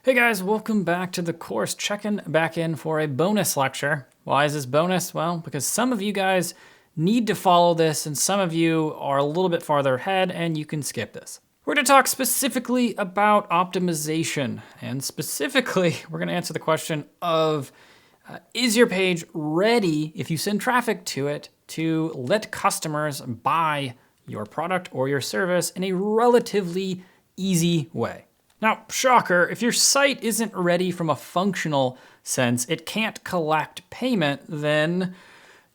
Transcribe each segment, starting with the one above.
Hey guys, welcome back to the course. Checking back in for a bonus lecture. Why is this bonus? Well, because some of you guys need to follow this and some of you are a little bit farther ahead and you can skip this. We're going to talk specifically about optimization, and specifically we're going to answer the question of is your page ready, if you send traffic to it, to let customers buy your product or your service in a relatively easy way. Now, shocker, if your site isn't ready from a functional sense, it can't collect payment, then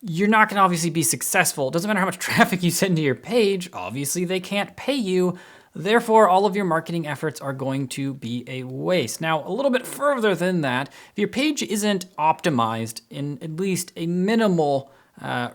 you're not gonna obviously be successful. It doesn't matter how much traffic you send to your page, obviously they can't pay you. Therefore, all of your marketing efforts are going to be a waste. Now, a little bit further than that, if your page isn't optimized in at least a minimal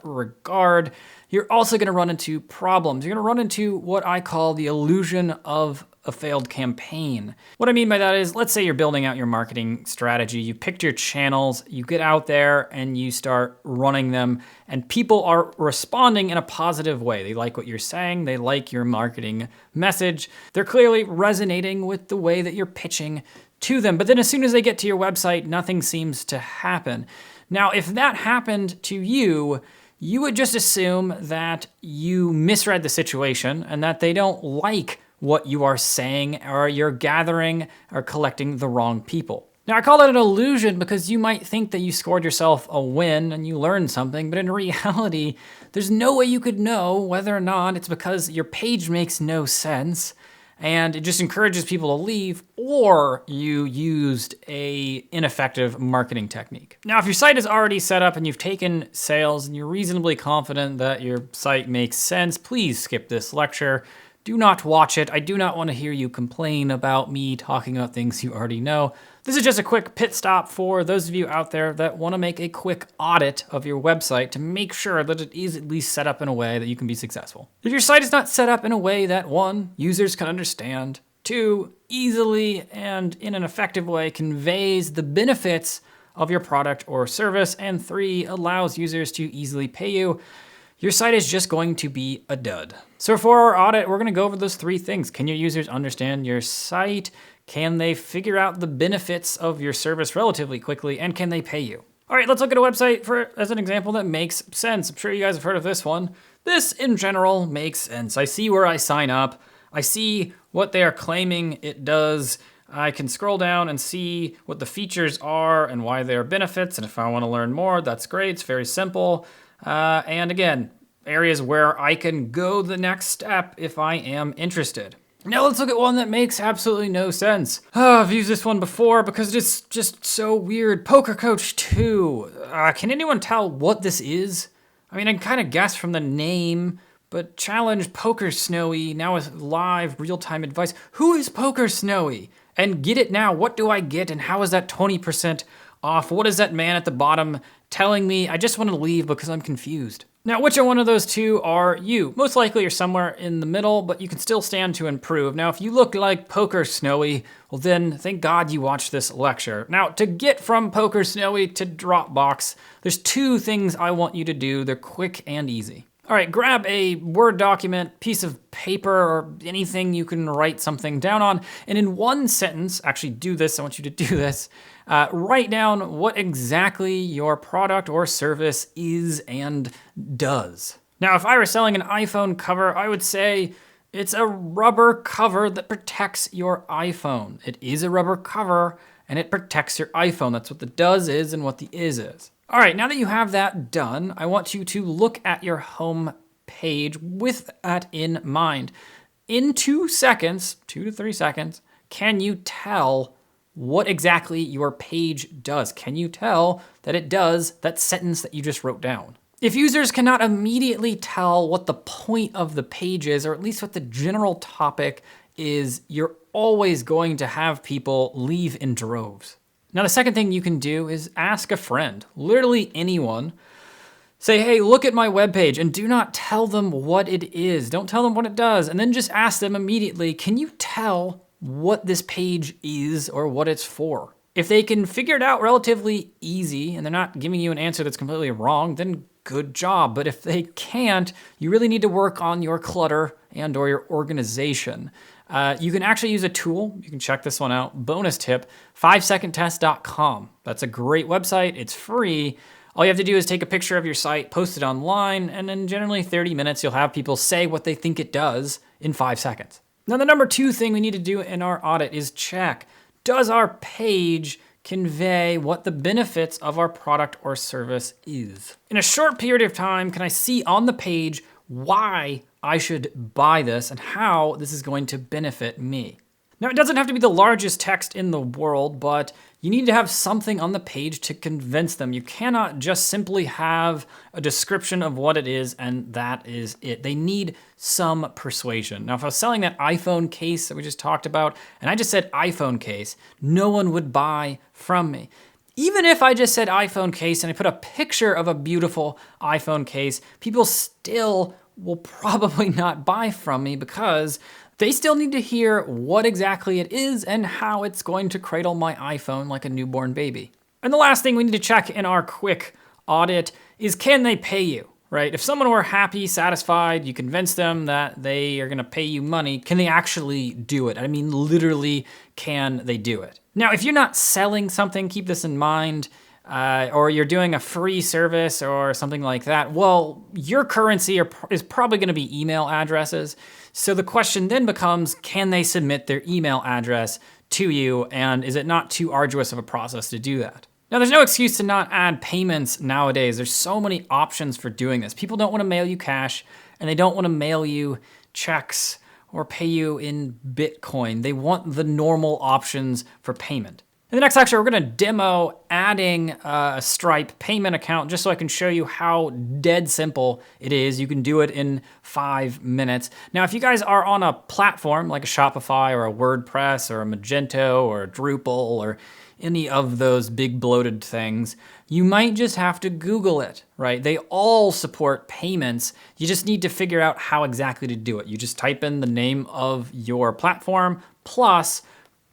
regard, you're also gonna run into problems. You're gonna run into what I call the illusion of a failed campaign. What I mean by that is, let's say you're building out your marketing strategy, you picked your channels, you get out there and you start running them, and people are responding in a positive way. They like what you're saying, they like your marketing message, they're clearly resonating with the way that you're pitching to them. But then as soon as they get to your website, nothing seems to happen. Now, if that happened to you, you would just assume that you misread the situation and that they don't like what you are saying, or you're gathering or collecting the wrong people. Now, I call that an illusion because you might think that you scored yourself a win and you learned something, but in reality, there's no way you could know whether or not it's because your page makes no sense and it just encourages people to leave, or you used a ineffective marketing technique. Now, if your site is already set up and you've taken sales and you're reasonably confident that your site makes sense, please skip this lecture. Do not watch it. I do not want to hear you complain about me talking about things you already know. This is just a quick pit stop for those of you out there that want to make a quick audit of your website to make sure that it is at least set up in a way that you can be successful. If your site is not set up in a way that, one, users can understand, two, easily and in an effective way conveys the benefits of your product or service, and three, allows users to easily pay you, your site is just going to be a dud. So for our audit, we're gonna go over those three things. Can your users understand your site? Can they figure out the benefits of your service relatively quickly? And can they pay you? All right, let's look at a website as an example that makes sense. I'm sure you guys have heard of this one. This in general makes sense. I see where I sign up. I see what they are claiming it does. I can scroll down and see what the features are and why they are benefits. And if I wanna learn more, that's great, it's very simple. And again, areas where I can go the next step if I am interested. Now let's look at one that makes absolutely no sense. I've used this one before because it's just so weird. Poker Coach 2. Can anyone tell what this is? I mean, I can kind of guess from the name, but Challenge Poker Snowy now with live real-time advice. Who is Poker Snowy? And get it now, what do I get and how is that 20% off? What is that man at the bottom telling me? I just want to leave because I'm confused. Now, which one of those two are you? Most likely you're somewhere in the middle, but you can still stand to improve. Now, if you look like Poker Snowy, well then, thank God you watched this lecture. Now, to get from Poker Snowy to Dropbox, there's two things I want you to do. They're quick and easy. All right, grab a Word document, piece of paper, or anything you can write something down on, and in one sentence, actually do this, I want you to do this, write down what exactly your product or service is and does. Now, if I were selling an iPhone cover, I would say it's a rubber cover that protects your iPhone. It is a rubber cover, and it protects your iPhone. That's what the does is and what the is. All right, now that you have that done, I want you to look at your home page with that in mind. In 2 seconds, 2 to 3 seconds, can you tell what exactly your page does? Can you tell that it does that sentence that you just wrote down? If users cannot immediately tell what the point of the page is, or at least what the general topic is, you're always going to have people leave in droves. Now, the second thing you can do is ask a friend, literally anyone. Say, hey, look at my webpage, and do not tell them what it is. Don't tell them what it does, and then just ask them immediately, can you tell what this page is or what it's for? If they can figure it out relatively easy and they're not giving you an answer that's completely wrong, then good job. But if they can't, you really need to work on your clutter and or your organization. You can actually use a tool. You can check this one out. Bonus tip, 5secondtest.com. That's a great website. It's free. All you have to do is take a picture of your site, post it online, and in generally 30 minutes, you'll have people say what they think it does in 5 seconds. Now, the number 2 thing we need to do in our audit is check, does our page convey what the benefits of our product or service is? In a short period of time, can I see on the page why I should buy this and how this is going to benefit me? Now, it doesn't have to be the largest text in the world, but you need to have something on the page to convince them. You cannot just simply have a description of what it is and that is it. They need some persuasion. Now, if I was selling that iPhone case that we just talked about, and I just said iPhone case, no one would buy from me. Even if I just said iPhone case and I put a picture of a beautiful iPhone case, people still will probably not buy from me because they still need to hear what exactly it is and how it's going to cradle my iPhone like a newborn baby. And the last thing we need to check in our quick audit is, can they pay you, right? If someone were happy, satisfied, you convince them that they are gonna pay you money, can they actually do it? I mean, literally, can they do it? Now, if you're not selling something, keep this in mind, or you're doing a free service or something like that, well, your currency is probably gonna be email addresses. So the question then becomes, can they submit their email address to you? And is it not too arduous of a process to do that? Now, there's no excuse to not add payments nowadays. There's so many options for doing this. People don't wanna mail you cash and they don't wanna mail you checks or pay you in Bitcoin. They want the normal options for payment. In the next lecture, we're gonna demo adding a Stripe payment account just so I can show you how dead simple it is. You can do it in 5 minutes. Now, if you guys are on a platform like a Shopify or a WordPress or a Magento or a Drupal or any of those big bloated things, you might just have to Google it, right? They all support payments. You just need to figure out how exactly to do it. You just type in the name of your platform plus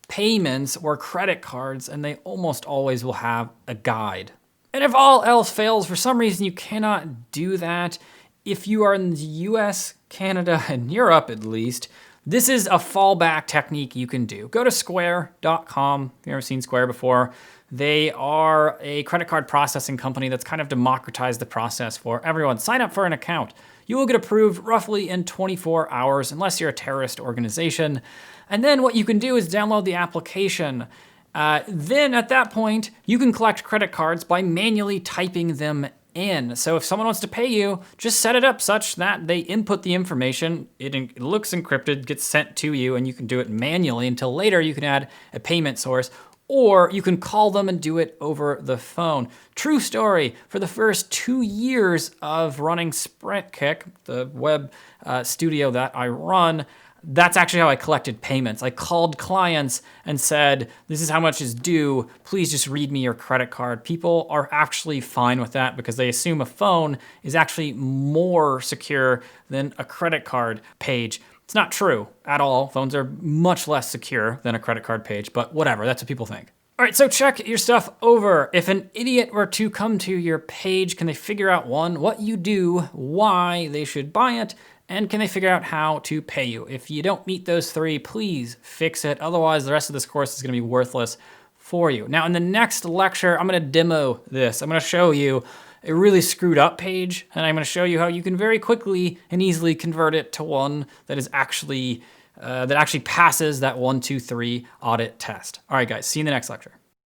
payments or credit cards, and they almost always will have a guide. And if all else fails, for some reason you cannot do that, if you are in the US, Canada, and Europe at least, this is a fallback technique you can do. Go to square.com. If you've ever seen Square before, they are a credit card processing company that's kind of democratized the process for everyone. Sign up for an account. You will get approved roughly in 24 hours, unless you're a terrorist organization. And then what you can do is download the application. Then at that point, you can collect credit cards by manually typing them in. So if someone wants to pay you, just set it up such that they input the information, it looks encrypted, gets sent to you, and you can do it manually until later you can add a payment source, or you can call them and do it over the phone. True story, for the first 2 years of running SprintKick, the web studio that I run, that's actually how I collected payments. I called clients and said, this is how much is due, please just read me your credit card. People are actually fine with that because they assume a phone is actually more secure than a credit card page. It's not true at all. Phones are much less secure than a credit card page, but whatever, that's what people think. All right, so check your stuff over. If an idiot were to come to your page, can they figure out, one, what you do, why they should buy it, and can they figure out how to pay you? If you don't meet those 3, please fix it. Otherwise, the rest of this course is gonna be worthless for you. Now, in the next lecture, I'm gonna demo this. I'm gonna show you a really screwed up page, and I'm gonna show you how you can very quickly and easily convert it to one that is actually, that actually passes that 1, 2, 3 audit test. All right, guys, see you in the next lecture.